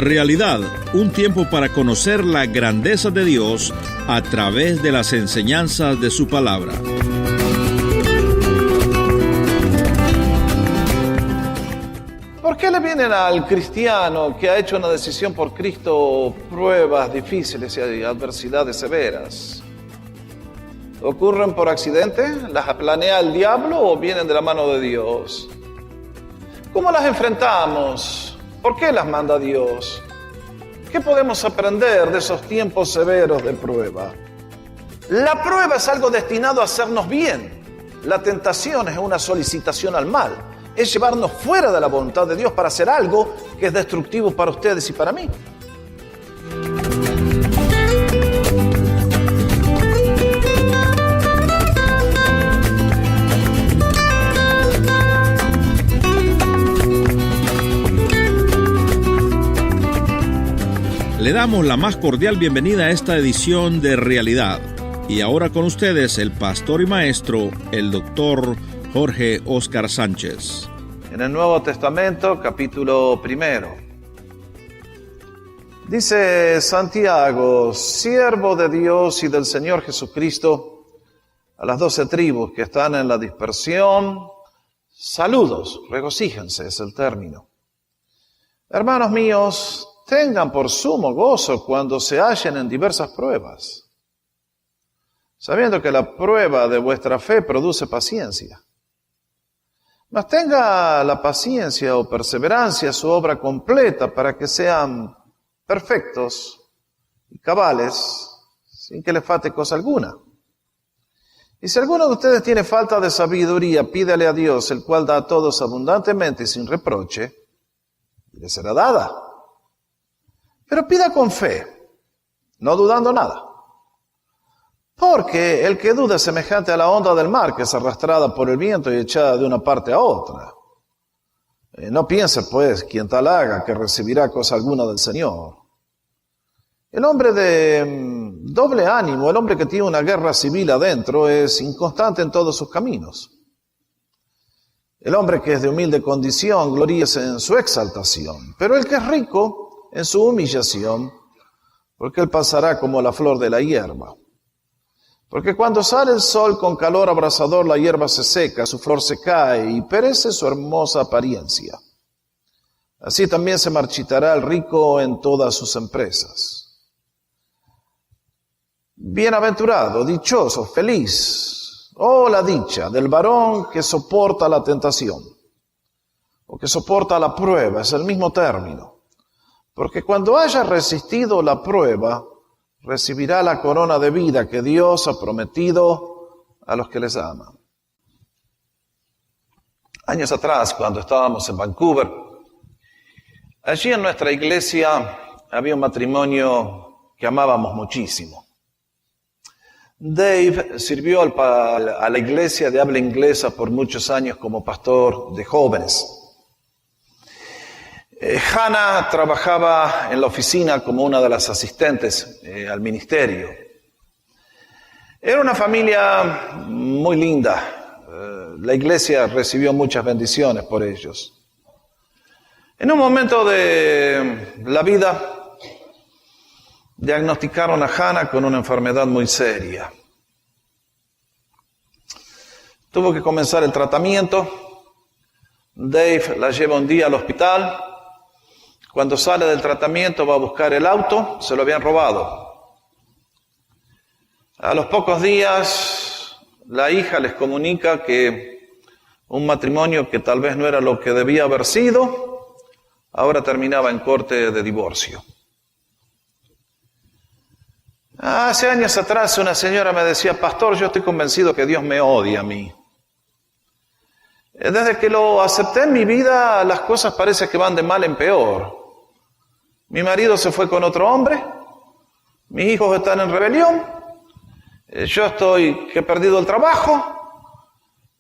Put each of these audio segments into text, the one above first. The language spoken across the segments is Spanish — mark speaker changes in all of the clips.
Speaker 1: Realidad, un tiempo para conocer la grandeza de Dios a través de las enseñanzas de su palabra.
Speaker 2: ¿Por qué le vienen al cristiano que ha hecho una decisión por Cristo pruebas difíciles y adversidades severas? ¿Ocurren por accidente? ¿Las planea el diablo o vienen de la mano de Dios? ¿Cómo las enfrentamos? ¿Por qué las manda Dios? ¿Qué podemos aprender de esos tiempos severos de prueba? La prueba es algo destinado a hacernos bien. La tentación es una solicitación al mal. Es llevarnos fuera de la voluntad de Dios para hacer algo que es destructivo para ustedes y para mí.
Speaker 1: Le damos la más cordial bienvenida a esta edición de Realidad. Y ahora con ustedes el pastor y maestro, el doctor Jorge Óscar Sánchez.
Speaker 2: En el Nuevo Testamento, capítulo 1. Dice Santiago, siervo de Dios y del Señor Jesucristo, a las 12 tribus que están en la dispersión, saludos, regocíjense es el término. Hermanos míos, tengan por sumo gozo cuando se hallen en diversas pruebas, sabiendo que la prueba de vuestra fe produce paciencia. Mas tenga la paciencia o perseverancia su obra completa para que sean perfectos y cabales, sin que les falte cosa alguna. Y si alguno de ustedes tiene falta de sabiduría, pídale a Dios, el cual da a todos abundantemente y sin reproche, y le será dada. Pero pida con fe, no dudando nada. Porque el que duda es semejante a la onda del mar, que es arrastrada por el viento y echada de una parte a otra. No piense, pues, quien tal haga, que recibirá cosa alguna del Señor. El hombre de doble ánimo, el hombre que tiene una guerra civil adentro, es inconstante en todos sus caminos. El hombre que es de humilde condición, gloríese en su exaltación. Pero el que es rico, en su humillación, porque él pasará como la flor de la hierba. Porque cuando sale el sol con calor abrasador, la hierba se seca, su flor se cae y perece su hermosa apariencia. Así también se marchitará el rico en todas sus empresas. Bienaventurado, dichoso, feliz, la dicha del varón que soporta la tentación, o que soporta la prueba, es el mismo término. Porque cuando haya resistido la prueba, recibirá la corona de vida que Dios ha prometido a los que les aman. Años atrás, cuando estábamos en Vancouver, allí en nuestra iglesia había un matrimonio que amábamos muchísimo. Dave sirvió a la iglesia de habla inglesa por muchos años como pastor de jóvenes. Hannah trabajaba en la oficina como una de las asistentes al ministerio. Era una familia muy linda. La iglesia recibió muchas bendiciones por ellos. En un momento de la vida, diagnosticaron a Hannah con una enfermedad muy seria. Tuvo que comenzar el tratamiento. Dave la lleva un día al hospital. Cuando sale del tratamiento va a buscar el auto, se lo habían robado. A los pocos días, la hija les comunica que un matrimonio que tal vez no era lo que debía haber sido, ahora terminaba en corte de divorcio. Hace años atrás una señora me decía, pastor, yo estoy convencido que Dios me odia a mí. Desde que lo acepté en mi vida, las cosas parece que van de mal en peor. Mi marido se fue con otro hombre, mis hijos están en rebelión, yo estoy que he perdido el trabajo,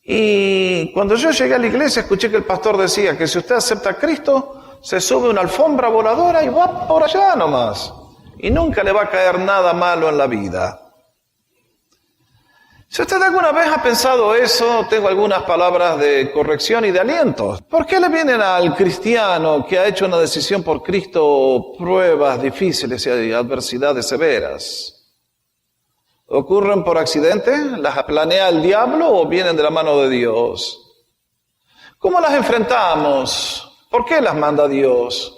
Speaker 2: y cuando yo llegué a la iglesia escuché que el pastor decía que si usted acepta a Cristo, se sube una alfombra voladora y va por allá nomás, y nunca le va a caer nada malo en la vida. Si usted alguna vez ha pensado eso, tengo algunas palabras de corrección y de aliento. ¿Por qué le vienen al cristiano que ha hecho una decisión por Cristo pruebas difíciles y adversidades severas? ¿Ocurren por accidente? ¿Las planea el diablo o vienen de la mano de Dios? ¿Cómo las enfrentamos? ¿Por qué las manda Dios?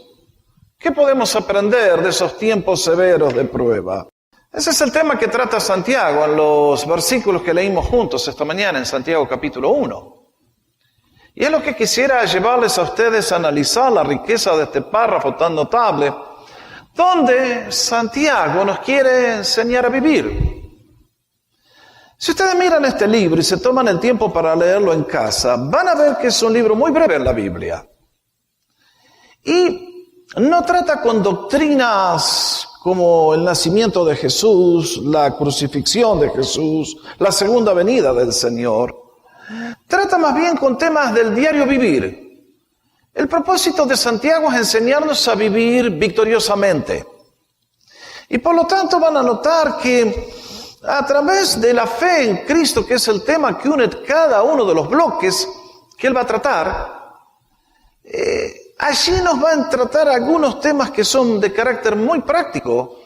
Speaker 2: ¿Qué podemos aprender de esos tiempos severos de prueba? Ese es el tema que trata Santiago en los versículos que leímos juntos esta mañana en Santiago capítulo 1. Y es lo que quisiera llevarles a ustedes a analizar la riqueza de este párrafo tan notable, donde Santiago nos quiere enseñar a vivir. Si ustedes miran este libro y se toman el tiempo para leerlo en casa, van a ver que es un libro muy breve en la Biblia. Y no trata con doctrinas como el nacimiento de Jesús, la crucifixión de Jesús, la segunda venida del Señor. Trata más bien con temas del diario vivir. El propósito de Santiago es enseñarnos a vivir victoriosamente. Y por lo tanto van a notar que a través de la fe en Cristo, que es el tema que une cada uno de los bloques que Él va a tratar, allí nos van a tratar algunos temas que son de carácter muy práctico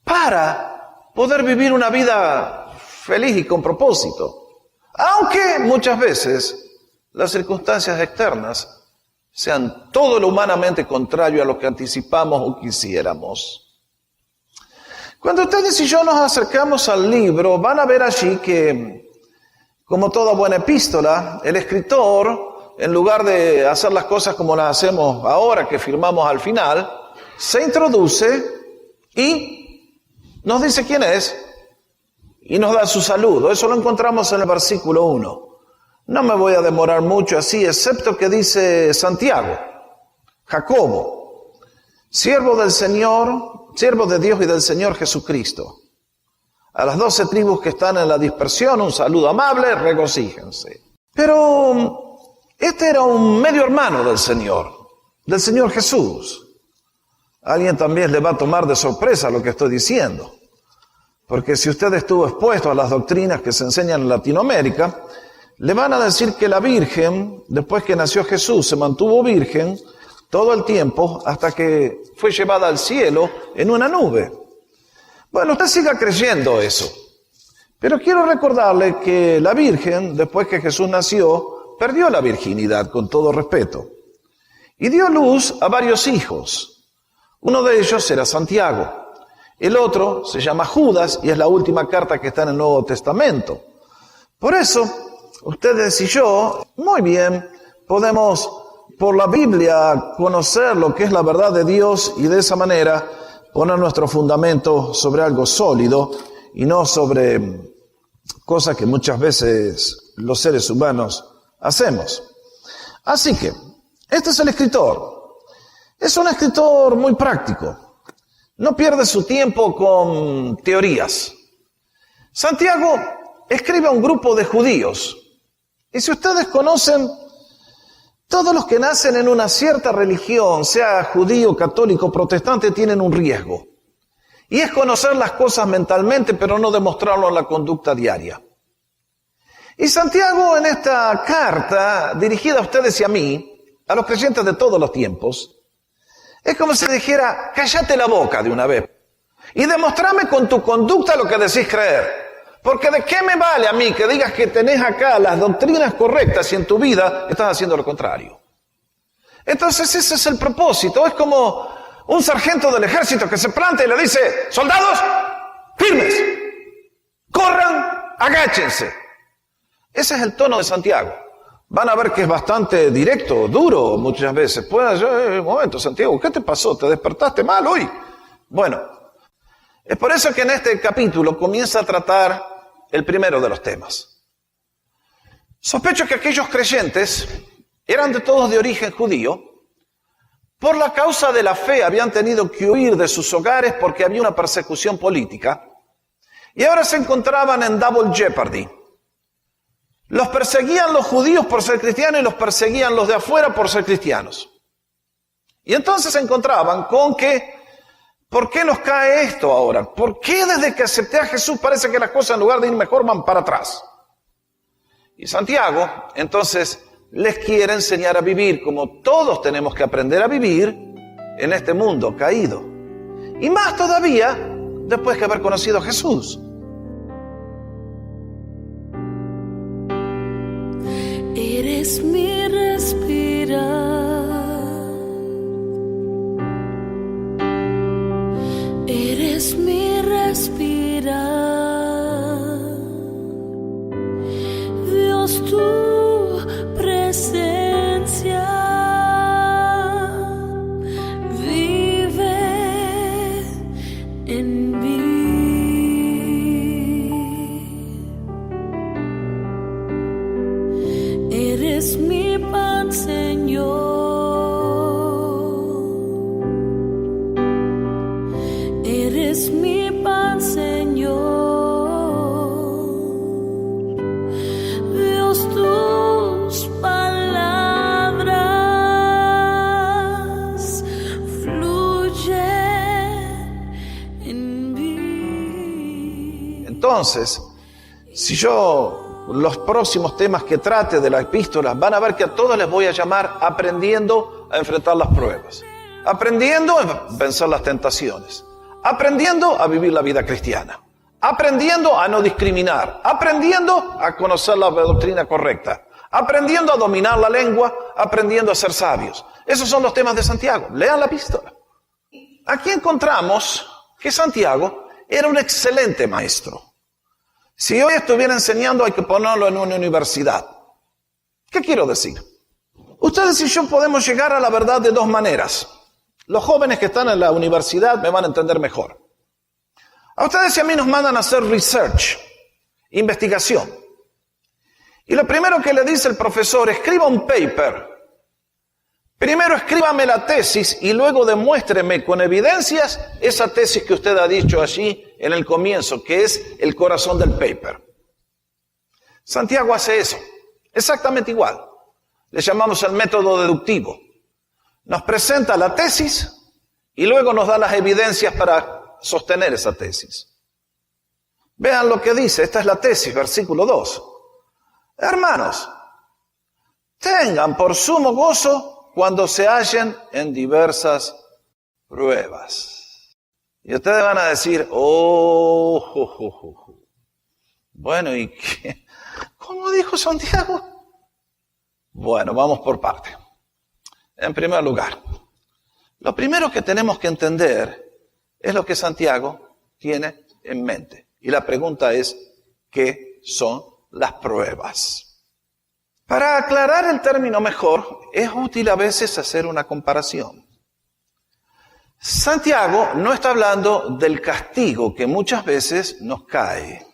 Speaker 2: para poder vivir una vida feliz y con propósito. Aunque muchas veces las circunstancias externas sean todo lo humanamente contrario a lo que anticipamos o quisiéramos. Cuando ustedes y yo nos acercamos al libro, van a ver allí que, como toda buena epístola, el escritor, en lugar de hacer las cosas como las hacemos ahora, que firmamos al final, se introduce y nos dice quién es y nos da su saludo. Eso lo encontramos en el versículo 1. No me voy a demorar mucho así, excepto que dice Santiago, Jacobo, siervo del Señor, siervo de Dios y del Señor Jesucristo. A las 12 tribus que están en la dispersión, un saludo amable, regocíjense. Pero este era un medio hermano del Señor Jesús. A alguien también le va a tomar de sorpresa lo que estoy diciendo. Porque si usted estuvo expuesto a las doctrinas que se enseñan en Latinoamérica, le van a decir que la Virgen, después que nació Jesús, se mantuvo virgen todo el tiempo hasta que fue llevada al cielo en una nube. Bueno, usted siga creyendo eso. Pero quiero recordarle que la Virgen, después que Jesús nació, perdió la virginidad, con todo respeto. Y dio luz a varios hijos. Uno de ellos era Santiago. El otro se llama Judas y es la última carta que está en el Nuevo Testamento. Por eso, ustedes y yo, muy bien, podemos por la Biblia conocer lo que es la verdad de Dios y de esa manera poner nuestro fundamento sobre algo sólido y no sobre cosas que muchas veces los seres humanos hacemos. Así que, este es el escritor. Es un escritor muy práctico. No pierde su tiempo con teorías. Santiago escribe a un grupo de judíos. Y si ustedes conocen, todos los que nacen en una cierta religión, sea judío, católico, protestante, tienen un riesgo. Y es conocer las cosas mentalmente, pero no demostrarlo en la conducta diaria. Y Santiago, en esta carta dirigida a ustedes y a mí, a los creyentes de todos los tiempos, es como si dijera, cállate la boca de una vez y demostrame con tu conducta lo que decís creer. Porque ¿de qué me vale a mí que digas que tenés acá las doctrinas correctas y en tu vida estás haciendo lo contrario? Entonces ese es el propósito. Es como un sargento del ejército que se planta y le dice, soldados, firmes, corran, agáchense. Ese es el tono de Santiago. Van a ver que es bastante directo, duro muchas veces. Un momento, Santiago, ¿qué te pasó? ¿Te despertaste mal hoy? Bueno, es por eso que en este capítulo comienza a tratar el primero de los temas. Sospecho que aquellos creyentes eran de todos de origen judío. Por la causa de la fe habían tenido que huir de sus hogares porque había una persecución política. Y ahora se encontraban en double jeopardy. Los perseguían los judíos por ser cristianos y los perseguían los de afuera por ser cristianos. Y entonces se encontraban con que ¿Por qué nos cae esto ahora? ¿Por qué desde que acepté a Jesús parece que las cosas en lugar de ir mejor van para atrás? Y Santiago, entonces, les quiere enseñar a vivir como todos tenemos que aprender a vivir en este mundo caído. Y más todavía después de haber conocido a Jesús.
Speaker 3: Eres mi respirar, eres mi respirar, Dios, tu presencia vive en mí. Eres mi pan, Señor. Eres mi pan, Señor. Dios, tus palabras fluyen en mí.
Speaker 2: Entonces, si yo los próximos temas que trate de la epístola, van a ver que a todos les voy a llamar aprendiendo a enfrentar las pruebas, aprendiendo a vencer las tentaciones, aprendiendo a vivir la vida cristiana, aprendiendo a no discriminar, aprendiendo a conocer la doctrina correcta, aprendiendo a dominar la lengua, aprendiendo a ser sabios. Esos son los temas de Santiago. Lean la epístola. Aquí encontramos que Santiago era un excelente maestro. Si hoy estuviera enseñando, hay que ponerlo en una universidad. ¿Qué quiero decir? Ustedes y yo podemos llegar a la verdad de dos maneras. Los jóvenes que están en la universidad me van a entender mejor. A ustedes y a mí nos mandan a hacer research, investigación. Y lo primero que le dice el profesor, escriba un paper. Primero escríbame la tesis y luego demuéstreme con evidencias esa tesis que usted ha dicho allí en el comienzo, que es el corazón del paper. Santiago hace eso, exactamente igual. Le llamamos el método deductivo. Nos presenta la tesis y luego nos da las evidencias para sostener esa tesis. Vean lo que dice, esta es la tesis, versículo 2. Hermanos, tengan por sumo gozo cuando se hallen en diversas pruebas. Y ustedes van a decir, bueno, ¿y qué? ¿Cómo dijo Santiago? Bueno, vamos por parte. En primer lugar, lo primero que tenemos que entender es lo que Santiago tiene en mente. Y la pregunta es, ¿qué son las pruebas? Para aclarar el término mejor, es útil a veces hacer una comparación. Santiago no está hablando del castigo que muchas veces nos cae.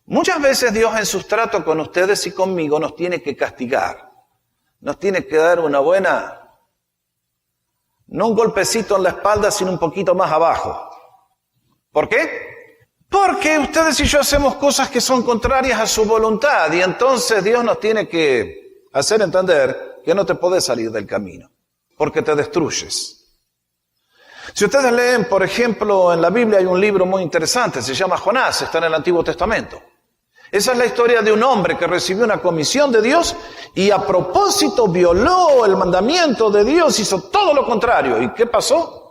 Speaker 2: Muchas veces Dios en sus tratos con ustedes y conmigo nos tiene que castigar. Nos tiene que dar una buena, no un golpecito en la espalda, sino un poquito más abajo. ¿Por qué? Porque ustedes y yo hacemos cosas que son contrarias a su voluntad y entonces Dios nos tiene que hacer entender que no te podés salir del camino, porque te destruyes. Si ustedes leen, por ejemplo, en la Biblia hay un libro muy interesante, se llama Jonás, está en el Antiguo Testamento. Esa es la historia de un hombre que recibió una comisión de Dios y a propósito violó el mandamiento de Dios, hizo todo lo contrario. ¿Y qué pasó?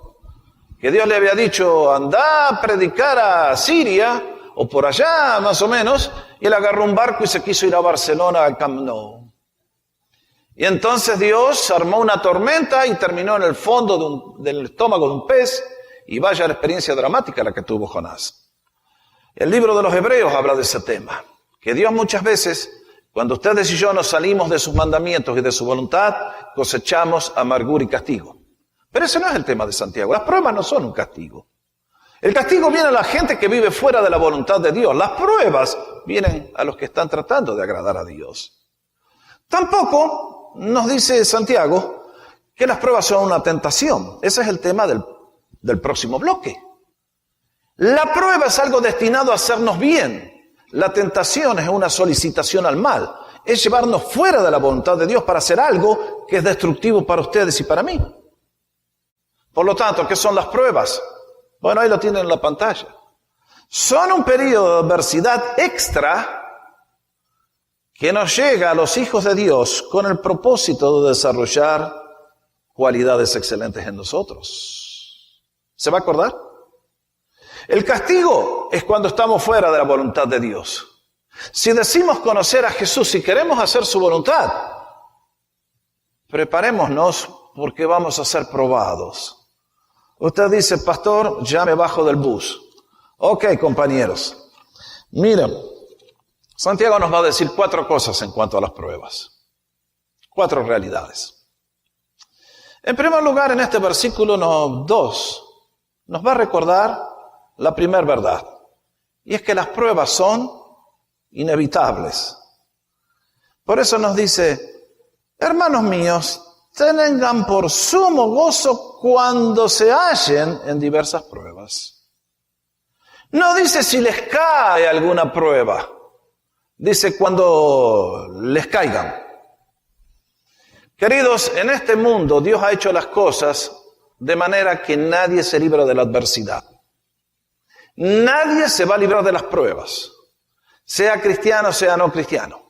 Speaker 2: Que Dios le había dicho, anda a predicar a Siria, o por allá más o menos, y él agarró un barco y se quiso ir a Barcelona, al Camp Nou. Y entonces Dios armó una tormenta y terminó en el fondo del estómago de un pez, y vaya la experiencia dramática la que tuvo Jonás. El libro de los Hebreos habla de ese tema, que Dios muchas veces, cuando ustedes y yo nos salimos de sus mandamientos y de su voluntad, cosechamos amargura y castigo. Pero ese no es el tema de Santiago. Las pruebas no son un castigo. El castigo viene a la gente que vive fuera de la voluntad de Dios. Las pruebas vienen a los que están tratando de agradar a Dios. Tampoco nos dice Santiago que las pruebas son una tentación. Ese es el tema del próximo bloque. La prueba es algo destinado a hacernos bien. La tentación es una solicitación al mal. Es llevarnos fuera de la voluntad de Dios para hacer algo que es destructivo para ustedes y para mí. Por lo tanto, ¿qué son las pruebas? Bueno, ahí lo tienen en la pantalla. Son un periodo de adversidad extra que nos llega a los hijos de Dios con el propósito de desarrollar cualidades excelentes en nosotros. ¿Se va a acordar? El castigo es cuando estamos fuera de la voluntad de Dios. Si decimos conocer a Jesús, si queremos hacer su voluntad, preparémonos porque vamos a ser probados. Usted dice, pastor, ya me bajo del bus. Ok, compañeros. Miren, Santiago nos va a decir 4 cosas en cuanto a las pruebas. 4 realidades. En primer lugar, en este versículo 2, nos va a recordar la primera verdad. Y es que las pruebas son inevitables. Por eso nos dice, hermanos míos, tengan por sumo gozo cuando se hallen en diversas pruebas. No dice si les cae alguna prueba. Dice cuando les caigan. Queridos, en este mundo Dios ha hecho las cosas de manera que nadie se libra de la adversidad. Nadie se va a librar de las pruebas, sea cristiano, sea no cristiano.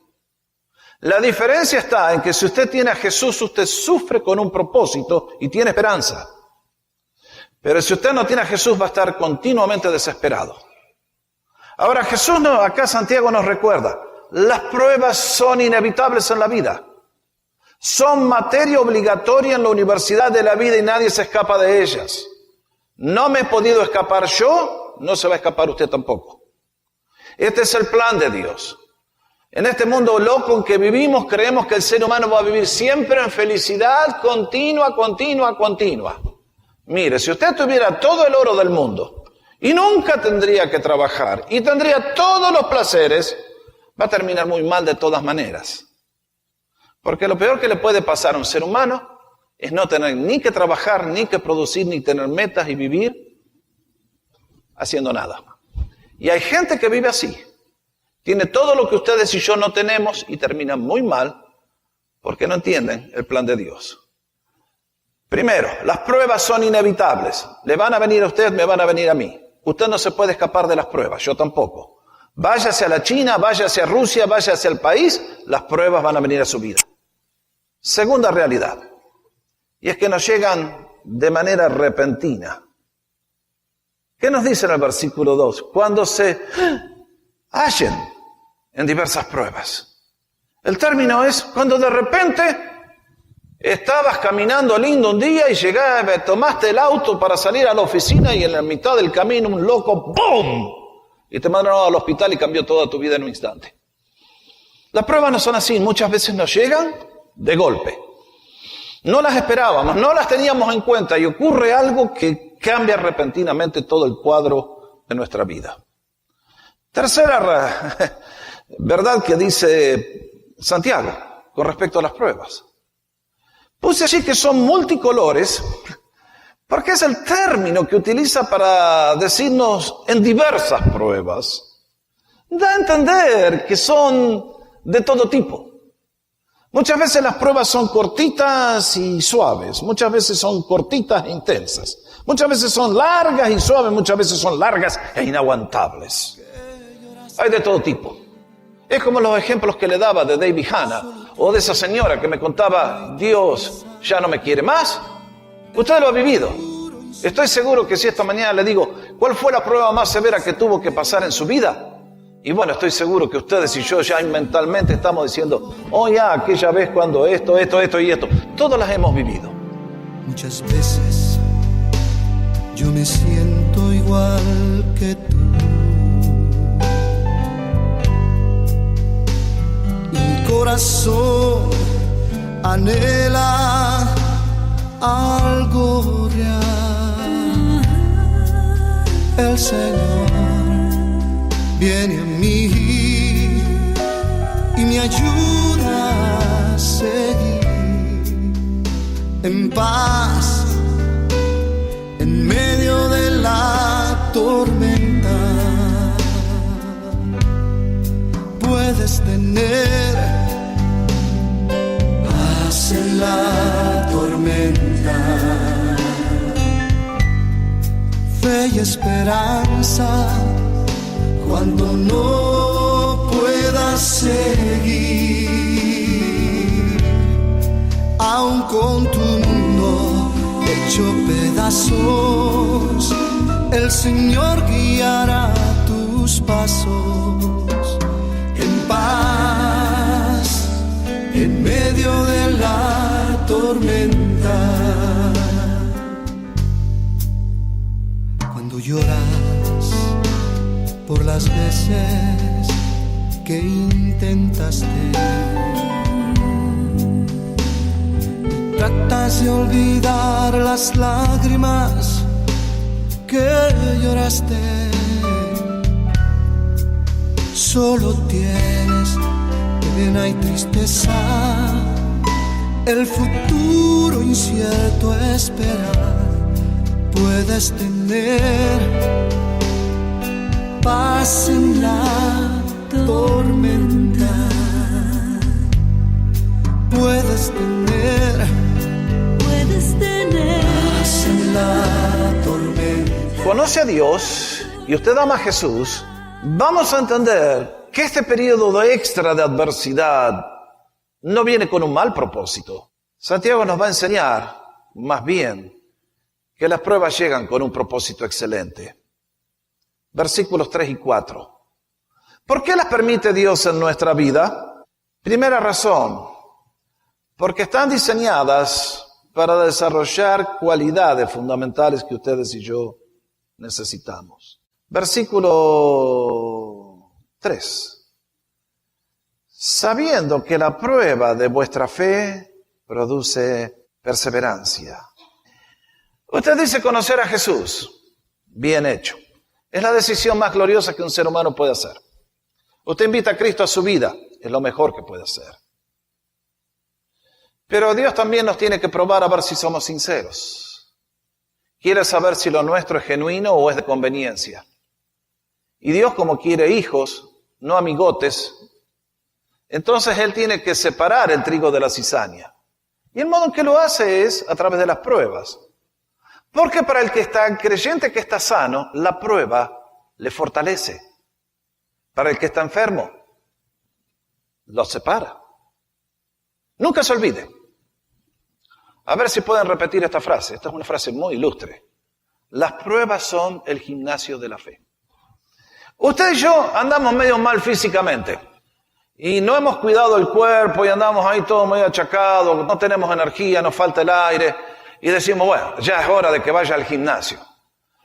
Speaker 2: La diferencia está en que si usted tiene a Jesús, usted sufre con un propósito y tiene esperanza. Pero si usted no tiene a Jesús, va a estar continuamente desesperado. Ahora Jesús, acá Santiago nos recuerda, las pruebas son inevitables en la vida. Son materia obligatoria en la universidad de la vida y nadie se escapa de ellas. No me he podido escapar yo, no se va a escapar usted tampoco. Este es el plan de Dios. En este mundo loco en que vivimos, creemos que el ser humano va a vivir siempre en felicidad continua. Mire, si usted tuviera todo el oro del mundo y nunca tendría que trabajar y tendría todos los placeres, va a terminar muy mal de todas maneras. Porque lo peor que le puede pasar a un ser humano es no tener ni que trabajar, ni que producir, ni tener metas y vivir haciendo nada. Y hay gente que vive así. Tiene todo lo que ustedes y yo no tenemos y termina muy mal porque no entienden el plan de Dios. Primero, las pruebas son inevitables. Le van a venir a usted, me van a venir a mí. Usted no se puede escapar de las pruebas, yo tampoco. Váyase a la China, váyase a Rusia, váyase al país, las pruebas van a venir a su vida. Segunda realidad, y es que nos llegan de manera repentina. ¿Qué nos dice en el versículo 2? Cuando se hallen en diversas pruebas. El término es cuando de repente estabas caminando lindo un día y llegaste, tomaste el auto para salir a la oficina y en la mitad del camino un loco, ¡boom!, y te mandaron al hospital y cambió toda tu vida en un instante. Las pruebas no son así, muchas veces nos llegan de golpe. No las esperábamos, no las teníamos en cuenta y ocurre algo que cambia repentinamente todo el cuadro de nuestra vida. Tercera verdad que dice Santiago con respecto a las pruebas. Puse así que son multicolores porque es el término que utiliza para decirnos en diversas pruebas. Da a entender que son de todo tipo. Muchas veces las pruebas son cortitas y suaves, muchas veces son cortitas e intensas, muchas veces son largas y suaves, muchas veces son largas e inaguantables. Hay de todo tipo. Es como los ejemplos que le daba de David Hanna o de esa señora que me contaba, Dios ya no me quiere más. Usted lo ha vivido. Estoy seguro que si esta mañana le digo, ¿cuál fue la prueba más severa que tuvo que pasar en su vida? Y bueno, estoy seguro que ustedes y yo ya mentalmente estamos diciendo, oh ya, aquella vez cuando esto y esto. Todas las hemos vivido.
Speaker 4: Muchas veces yo me siento igual que tú. Mi corazón anhela algo real. El Señor viene a mí y me ayuda a seguir en paz en medio de la tormenta. Puedes tener paz en la tormenta. y esperanza cuando no puedas seguir. Aun con tu mundo hecho pedazos, el Señor guiará tus pasos en paz en medio de la tormenta. Cuando lloras por las veces que intentaste, tratas de olvidar las lágrimas que lloraste, solo tienes pena y tristeza, el futuro incierto esperar. Puedes tener paz en la tormenta. Puedes tener paz en la tormenta.
Speaker 2: Conoce a Dios y usted ama a Jesús, vamos a entender que este periodo extra de adversidad no viene con un mal propósito. Santiago nos va a enseñar, más bien, que las pruebas llegan con un propósito excelente. Versículos 3 y 4. ¿Por qué las permite Dios en nuestra vida? Primera razón, porque están diseñadas para desarrollar cualidades fundamentales que ustedes y yo necesitamos. Versículo 3. Sabiendo que la prueba de vuestra fe produce perseverancia. Usted dice conocer a Jesús. Bien hecho. Es la decisión más gloriosa que un ser humano puede hacer. Usted invita a Cristo a su vida. Es lo mejor que puede hacer. Pero Dios también nos tiene que probar a ver si somos sinceros. Quiere saber si lo nuestro es genuino o es de conveniencia. Y Dios, como quiere hijos, no amigotes, entonces Él tiene que separar el trigo de la cizaña. Y el modo en que lo hace es a través de las pruebas. Porque para el que está creyente que está sano, la prueba le fortalece. Para el que está enfermo, lo separa. Nunca se olvide. A ver si pueden repetir esta frase. Esta es una frase muy ilustre. Las pruebas son el gimnasio de la fe. Usted y yo andamos medio mal físicamente. Y no hemos cuidado el cuerpo y andamos ahí todo medio achacado, no tenemos energía, nos falta el aire. Y decimos, bueno, ya es hora de que vaya al gimnasio.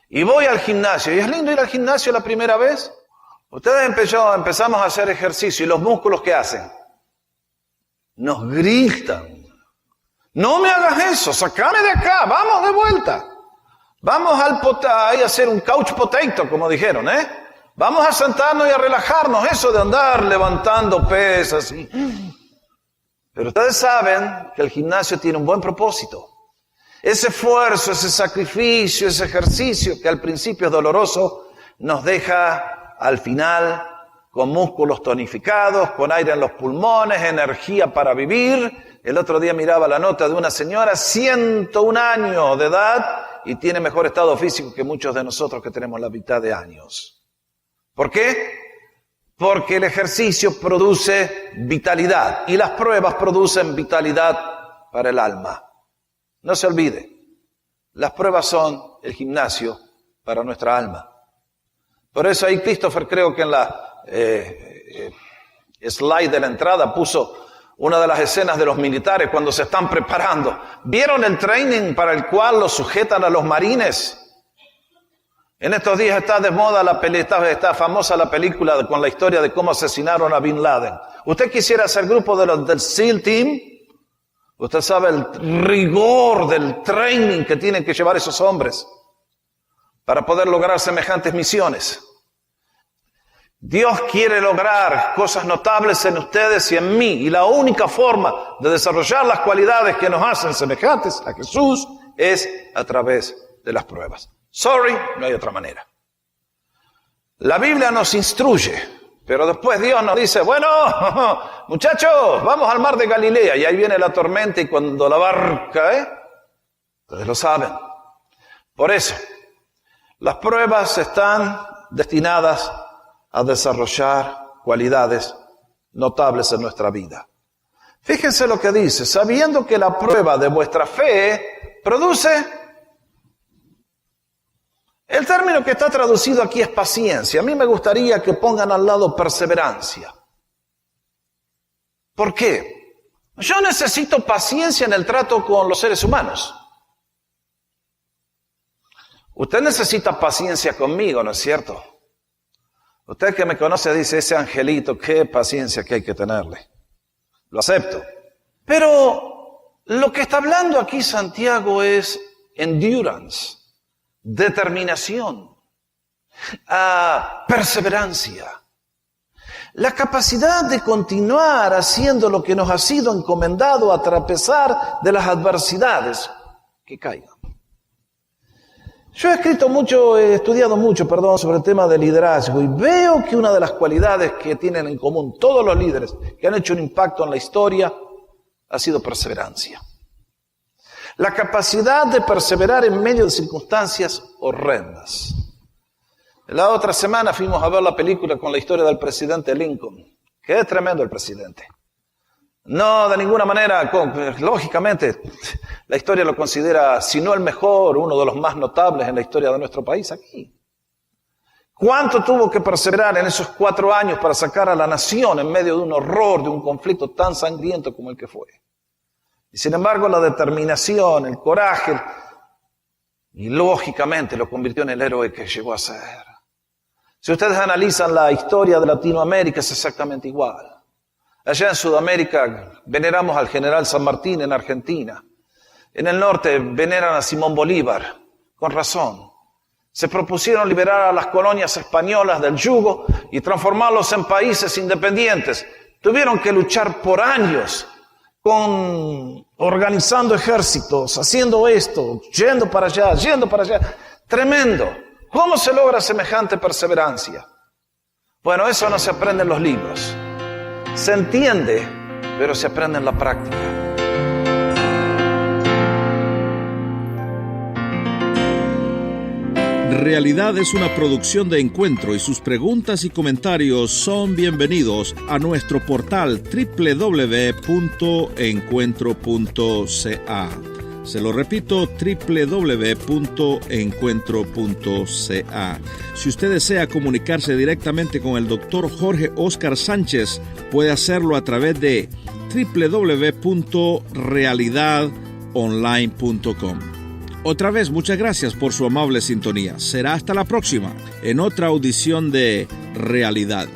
Speaker 2: Y voy al gimnasio. ¿Y es lindo ir al gimnasio la primera vez? Ustedes empezamos a hacer ejercicio y los músculos ¿qué hacen? Nos gritan. No me hagas eso, sacame de acá, vamos de vuelta. Vamos ahí a hacer un couch potato, como dijeron, ¿eh? Vamos a sentarnos y a relajarnos, eso de andar levantando pesas. Pero ustedes saben que el gimnasio tiene un buen propósito. Ese esfuerzo, ese sacrificio, ese ejercicio que al principio es doloroso, nos deja al final con músculos tonificados, con aire en los pulmones, energía para vivir. El otro día miraba la nota de una señora, 101 años de edad, y tiene mejor estado físico que muchos de nosotros que tenemos la mitad de años. ¿Por qué? Porque el ejercicio produce vitalidad, y las pruebas producen vitalidad para el alma. No se olvide, las pruebas son el gimnasio para nuestra alma. Por eso ahí Christopher, creo que en la slide de la entrada puso una de las escenas de los militares cuando se están preparando. ¿Vieron el training para el cual los sujetan a los marines? En estos días está de moda está famosa la película con la historia de cómo asesinaron a Bin Laden. ¿Usted quisiera ser grupo de los del SEAL Team? Usted sabe el rigor del training que tienen que llevar esos hombres para poder lograr semejantes misiones. Dios quiere lograr cosas notables en ustedes y en mí. Y la única forma de desarrollar las cualidades que nos hacen semejantes a Jesús es a través de las pruebas. Sorry, no hay otra manera. La Biblia nos instruye. Pero después Dios nos dice, bueno, muchachos, vamos al mar de Galilea. Y ahí viene la tormenta y cuando la barca, ustedes lo saben. Por eso, Las pruebas están destinadas a desarrollar cualidades notables en nuestra vida. Fíjense lo que dice, sabiendo que la prueba de vuestra fe produce. El término que está traducido aquí es paciencia. A mí me gustaría que pongan al lado perseverancia. ¿Por qué? Yo necesito paciencia en el trato con los seres humanos. Usted necesita paciencia conmigo, ¿no es cierto? Usted que me conoce dice, ese angelito, qué paciencia que hay que tenerle. Lo acepto. Pero lo que está hablando aquí Santiago es endurance, determinación, perseverancia. La capacidad de continuar haciendo lo que nos ha sido encomendado a pesar de las adversidades que caigan. Yo he estudiado mucho, sobre el tema de liderazgo y veo que una de las cualidades que tienen en común todos los líderes que han hecho un impacto en la historia ha sido perseverancia. La capacidad de perseverar en medio de circunstancias horrendas. La otra semana fuimos a ver la película con la historia del presidente Lincoln, que es tremendo el presidente. No, de ninguna manera, lógicamente, la historia lo considera, si no el mejor, uno de los más notables en la historia de nuestro país aquí. ¿Cuánto tuvo que perseverar en esos 4 años para sacar a la nación en medio de un horror, de un conflicto tan sangriento como el que fue? Y sin embargo, la determinación, el coraje, y lógicamente lo convirtió en el héroe que llegó a ser. Si ustedes analizan la historia de Latinoamérica, es exactamente igual. Allá en Sudamérica veneramos al general San Martín en Argentina. En el norte veneran a Simón Bolívar, con razón. Se propusieron liberar a las colonias españolas del yugo y transformarlos en países independientes. Tuvieron que luchar por años, organizando ejércitos, haciendo esto, yendo para allá. Tremendo. ¿Cómo se logra semejante perseverancia? Bueno, eso no se aprende en los libros. Se entiende, pero se aprende en la práctica.
Speaker 1: Realidad es una producción de Encuentro y sus preguntas y comentarios son bienvenidos a nuestro portal www.encuentro.ca. Se lo repito, www.encuentro.ca. Si usted desea comunicarse directamente con el Dr. Jorge Óscar Sánchez, puede hacerlo a través de www.realidadonline.com. Otra vez, muchas gracias por su amable sintonía. Será hasta la próxima, en otra audición de Realidad.